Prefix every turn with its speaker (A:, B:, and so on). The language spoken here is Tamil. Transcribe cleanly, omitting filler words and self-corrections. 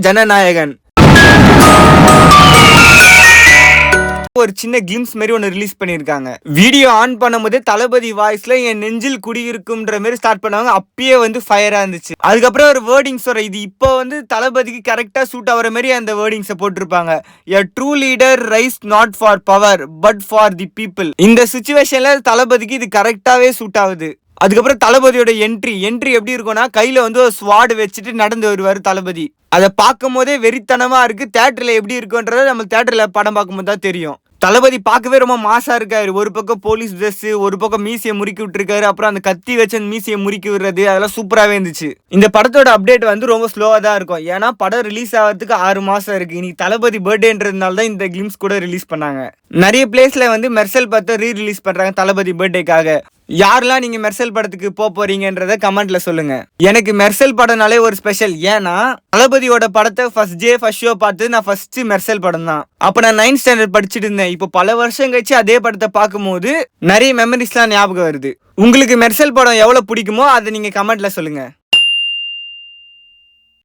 A: ஜனநாயகன் ஒரு சின்ன கிளிம்ஸ் மாதிரி ஒன்று ரிலீஸ் பண்ணியிருக்காங்க. வீடியோ ஆன் பண்ணும்போது தளபதி வாய்ஸ்ல என் நெஞ்சில் குடியிருக்கும்ன்ற மாதிரி ஸ்டார்ட் பண்ணாங்க. அப்பயே வந்து ஃபயரா இருந்துச்சு. அதுக்கப்புறம் ஒரு வேர்டிங்ஸ் வர இது இப்போ வந்து தளபதிக்கு கரெக்டா சூட் ஆகிற மாதிரி அந்த வேர்டிங்ஸை போட்டிருப்பாங்க. எ true leader rice not for power but for the people. இந்த சுச்சுவேஷன்ல தளபதிக்கு இது கரெக்டாவே சூட் ஆகுது. அதுக்கப்புறம் தளபதியோட என்ட்ரி எப்படி இருக்கும்னா, கையில வந்து ஒரு ஸ்வாட் வச்சுட்டு நடந்து வருவாரு தளபதி. அதை பார்க்கும் போதே வெறித்தனமா இருக்கு. தியேட்டர்ல எப்படி இருக்குன்றத நம்ம தியேட்டர்ல படம் பார்க்கும்போது தான் தெரியும். தளபதி பார்க்கவே ரொம்ப மாசா இருக்காரு. ஒரு பக்கம் போலீஸ் ட்ரெஸ், ஒரு பக்கம் மீசியை முறுக்கி விட்டுருக்காரு. அப்புறம் அந்த கத்தி வச்சு அந்த மீசியை முறுக்கி விடுறது அதெல்லாம் சூப்பராகவே இருந்துச்சு. இந்த படத்தோட அப்டேட் வந்து ரொம்ப ஸ்லோவாக தான் இருக்கும். ஏன்னா படம் ரிலீஸ் ஆகிறதுக்கு 6 மாசம் இருக்கு. இன்னைக்கு தளபதி பர்த்டேன்றதுனால தான் இந்த கிளிம்ஸ் கூட ரிலீஸ் பண்ணாங்க. நிறைய பிளேஸ்ல வந்து மெர்சல் படத்தை ரீ-ரிலீஸ் பண்றாங்க தளபதி பர்த்டேக்காக. யாரெல்லாம் நீங்க மெர்சல் படத்துக்கு போறீங்கன்றத கமெண்ட்ல சொல்லுங்க. எனக்கு மெர்சல் படம்னாலே ஒரு ஸ்பெஷல். ஏன்னா தளபதியோட படத்தை ஃபர்ஸ்ட் ஷோ பார்த்து நான் ஃபர்ஸ்ட் மெர்சல் படம் தான். அப்ப நான் 9th ஸ்டாண்டர்ட் படிச்சுட்டு இருந்தேன். இப்போ பல வருஷம் கழிச்சு அதே படத்தை பார்க்கும்போது நிறைய மெமரிஸ்லாம் ஞாபகம் வருது. உங்களுக்கு மெர்சல் படம் எவ்வளவு பிடிக்குமோ அதை நீங்க கமெண்ட்ல சொல்லுங்க.